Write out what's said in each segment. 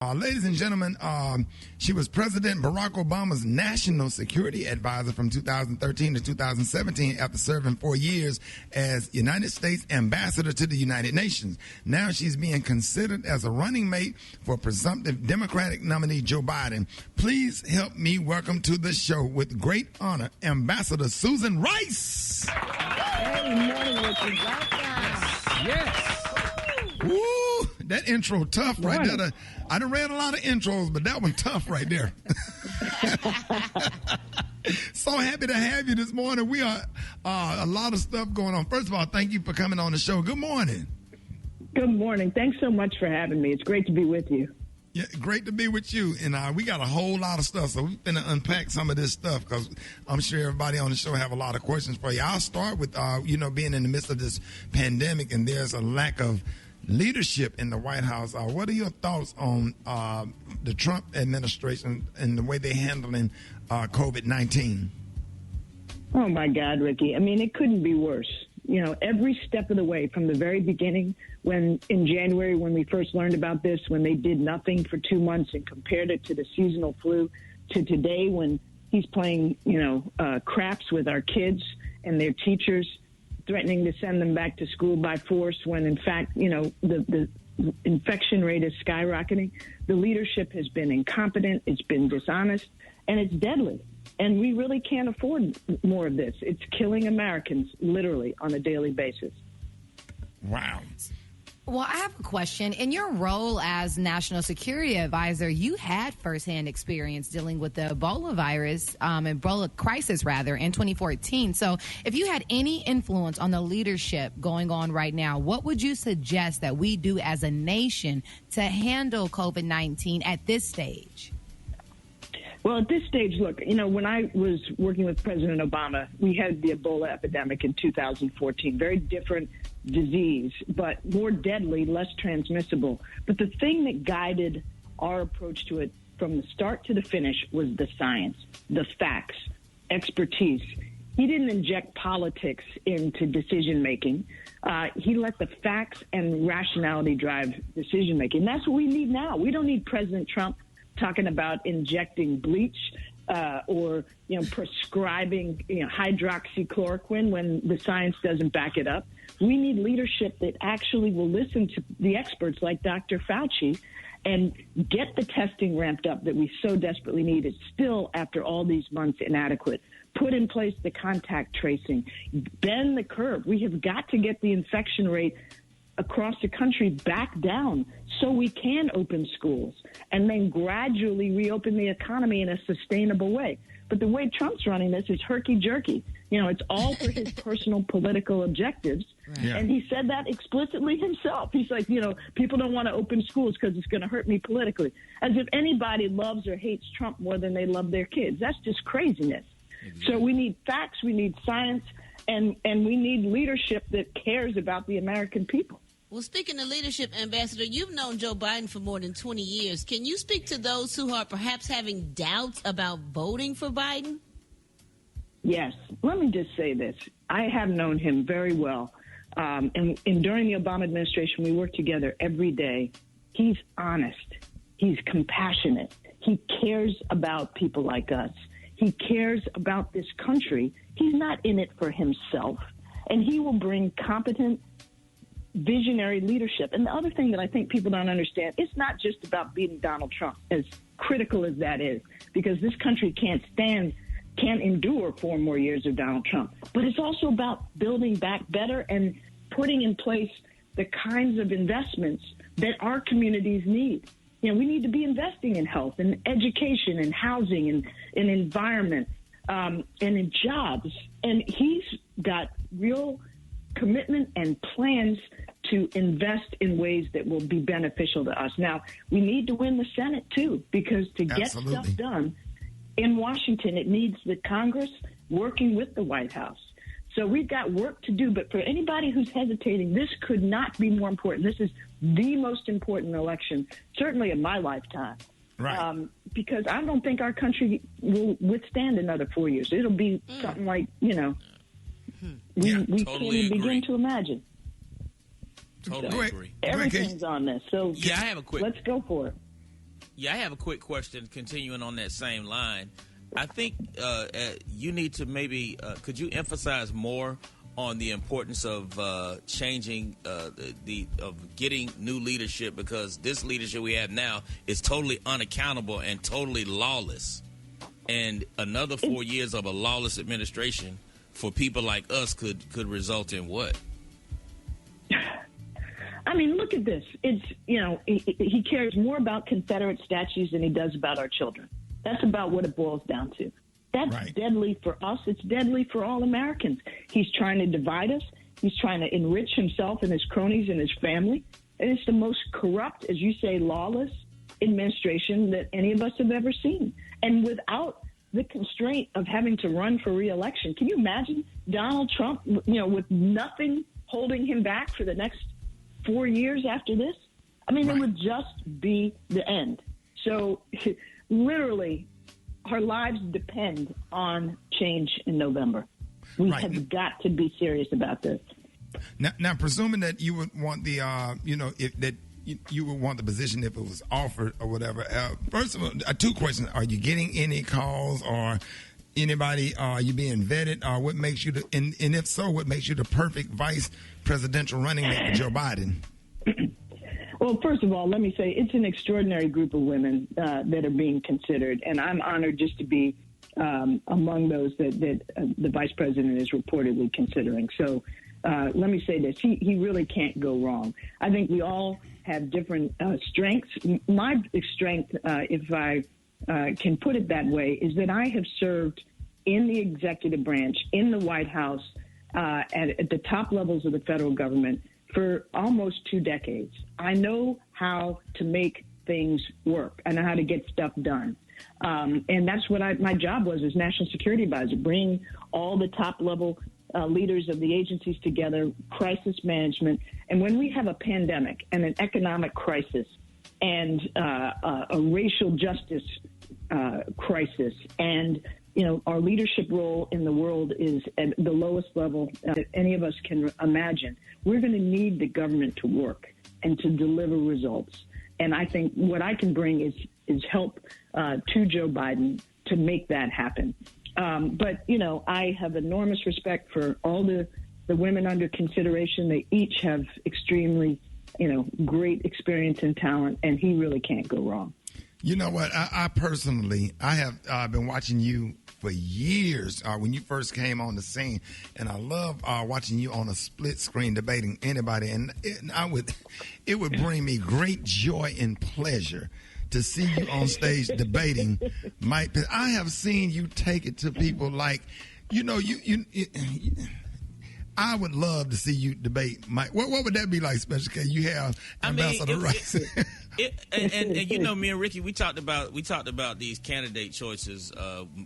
Ladies and gentlemen, she was President Barack Obama's national security advisor from 2013 to 2017 after serving 4 years as United States ambassador to the United Nations. Now she's being considered as a running mate for presumptive Democratic nominee Joe Biden. Please help me welcome to the show with great honor, Ambassador Susan Rice. Hey, morning, Rickey. Welcome. Yes. Woo! That intro tough right there. I done read a lot of intros, but that one tough right there. So happy to have you this morning. We are a lot of stuff going on. First of all, thank you for coming on the show. Good morning. Good morning. Thanks so much for having me. It's great to be with you. Yeah, great to be with you. And we got a whole lot of stuff, so we're going to unpack some of this stuff because I'm sure everybody on the show have a lot of questions for you. I'll start with, being in the midst of this pandemic and there's a lack of leadership in the White House. What are your thoughts on the Trump administration and the way they're handling COVID-19? Oh, my God, Rickey. I mean, it couldn't be worse. You know, every step of the way from the very beginning, when in January, when we first learned about this, when they did nothing for 2 months and compared it to the seasonal flu, to today when he's playing, craps with our kids and their teachers, threatening to send them back to school by force when, in fact, the infection rate is skyrocketing. The leadership has been incompetent, it's been dishonest, and it's deadly. And we really can't afford more of this. It's killing Americans, literally, on a daily basis. Wow. Well, I have a question. In your role as National Security Advisor, you had firsthand experience dealing with the Ebola crisis, in 2014. So if you had any influence on the leadership going on right now, what would you suggest that we do as a nation to handle COVID-19 at this stage? Well, at this stage, look, when I was working with President Obama, we had the Ebola epidemic in 2014. Very different disease, but more deadly, less transmissible. But the thing that guided our approach to it from the start to the finish was the science, the facts, expertise. He didn't inject politics into decision-making. He let the facts and rationality drive decision-making. That's what we need now. We don't need President Trump talking about injecting bleach or prescribing hydroxychloroquine when the science doesn't back it up. We need leadership that actually will listen to the experts like Dr. Fauci and get the testing ramped up that we so desperately need. It's still, after all these months, inadequate. Put in place the contact tracing. Bend the curve. We have got to get the infection rate across the country back down so we can open schools and then gradually reopen the economy in a sustainable way. But the way Trump's running this is herky-jerky. It's all for his personal political objectives. Right. Yeah. And he said that explicitly himself. He's like, people don't want to open schools because it's going to hurt me politically. As if anybody loves or hates Trump more than they love their kids. That's just craziness. Exactly. So we need facts, we need science, and we need leadership that cares about the American people. Well, speaking of leadership, Ambassador, you've known Joe Biden for more than 20 years. Can you speak to those who are perhaps having doubts about voting for Biden? Yes. Let me just say this. I have known him very well. And during the Obama administration, we worked together every day. He's honest. He's compassionate. He cares about people like us. He cares about this country. He's not in it for himself. And he will bring competent, visionary leadership. And the other thing that I think people don't understand, it's not just about beating Donald Trump, as critical as that is, because this country can't endure 4 more years of Donald Trump. But it's also about building back better and putting in place the kinds of investments that our communities need. We need to be investing in health and education and housing and environment and in jobs. And he's got real commitment and plans to invest in ways that will be beneficial to us. Now, we need to win the Senate, too, because to get stuff done in Washington, it needs the Congress working with the White House. So we've got work to do. But for anybody who's hesitating, this could not be more important. This is the most important election, certainly in my lifetime. Right. Because I don't think our country will withstand another 4 years. It'll be something like, we totally can't even begin to imagine. Totally agree. Everything's on this. So I have a quick. Let's go for it. Yeah, I have a quick question continuing on that same line. I think you need to maybe, could you emphasize more on the importance of changing of getting new leadership, because this leadership we have now is totally unaccountable and totally lawless. And another 4 years of a lawless administration for people like us could result in what? I mean, look at this. It's, he cares more about Confederate statues than he does about our children. That's about what it boils down to. That's right. Deadly for us. It's deadly for all Americans. He's trying to divide us. He's trying to enrich himself and his cronies and his family. And it's the most corrupt, as you say, lawless administration that any of us have ever seen. And without the constraint of having to run for re-election, can you imagine Donald Trump, with nothing holding him back for the next 4 years after this? I mean, It would just be the end. So literally, our lives depend on change in November. We have got to be serious about this. Now, presuming that you would want the, you would want the position if it was offered or whatever. First of all, 2 questions: are you getting any calls, or anybody? Are you being vetted? Or what makes you and if so, what makes you the perfect vice presidential running mate for Joe Biden? Well, first of all, let me say it's an extraordinary group of women that are being considered, and I'm honored just to be among those that the vice president is reportedly considering. So let me say this. He really can't go wrong. I think we all have different strengths. My strength, if I can put it that way, is that I have served in the executive branch, in the White House, at the top levels of the federal government for almost 2 decades. I know how to make things work. I know how to get stuff done. And that's what my job was as National Security Advisor, bring all the top level leaders of the agencies together, crisis management. And when we have a pandemic and an economic crisis and a racial justice crisis, and our leadership role in the world is at the lowest level that any of us can imagine, we're going to need the government to work and to deliver results. And I think what I can bring is help to Joe Biden to make that happen. But I have enormous respect for all the women under consideration. They each have extremely, great experience and talent, and he really can't go wrong. You know what? I personally, I have been watching you for years when you first came on the scene, and I love watching you on a split screen debating anybody, and it would bring me great joy and pleasure to see you on stage debating Mike. I have seen you take it to people like, I would love to see you debate Mike. What would that be like, Special K? You have Ambassador Rice. And me and Ricky, we talked about these candidate choices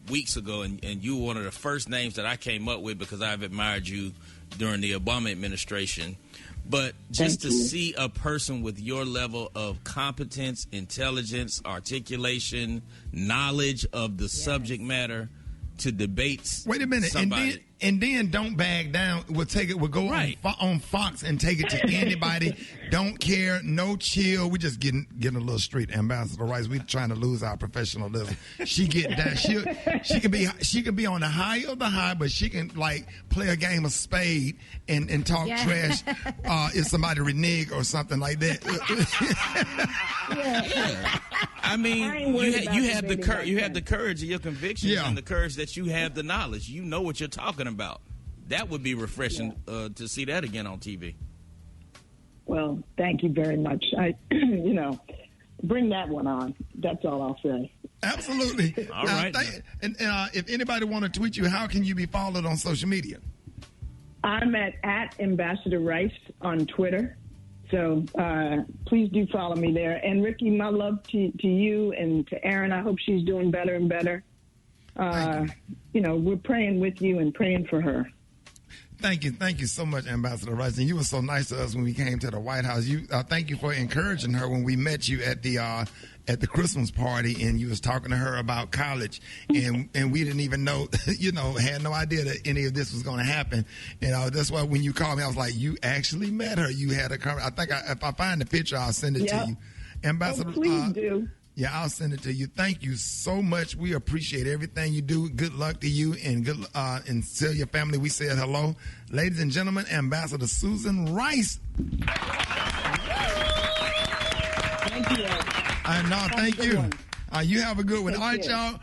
weeks ago, and you were one of the first names that I came up with because I've admired you during the Obama administration. But just to see a person with your level of competence, intelligence, articulation, knowledge of the subject matter to debate. Wait a minute, somebody. And then don't back down. We'll go on Fox and take it to anybody. Don't care, no chill. We just getting a little street. Ambassador Rice, we trying to lose our professionalism. She get that. She can be on the high of the high, but she can play a game of spade and talk trash if somebody renege or something like that. I mean, you have the courage of your convictions and the courage that you have the knowledge. You know what you're talking about. That would be refreshing to see that again on TV. Well, thank you very much. I, bring that one on. That's all I'll say. Absolutely. All right. And if anybody want to tweet you, how can you be followed on social media? I'm at Ambassador Rice on Twitter. So please do follow me there. And Ricky, my love to you and to Erin. I hope she's doing better and better. We're praying with you and praying for her. Thank you so much, Ambassador Rice. And you were so nice to us when we came to the White House. Thank you for encouraging her when we met you at the Christmas party, and you was talking to her about college, and we didn't even know, had no idea that any of this was going to happen. And that's why when you called me, I was like, you actually met her. You had a conversation. I think if I find the picture, I'll send it to you. Ambassador, please do. Yeah, I'll send it to you. Thank you so much. We appreciate everything you do. Good luck to you, and and tell your family we said hello. Ladies and gentlemen, Ambassador Susan Rice. Thank you. No, thank you. You have a good one. All right, you. y'all.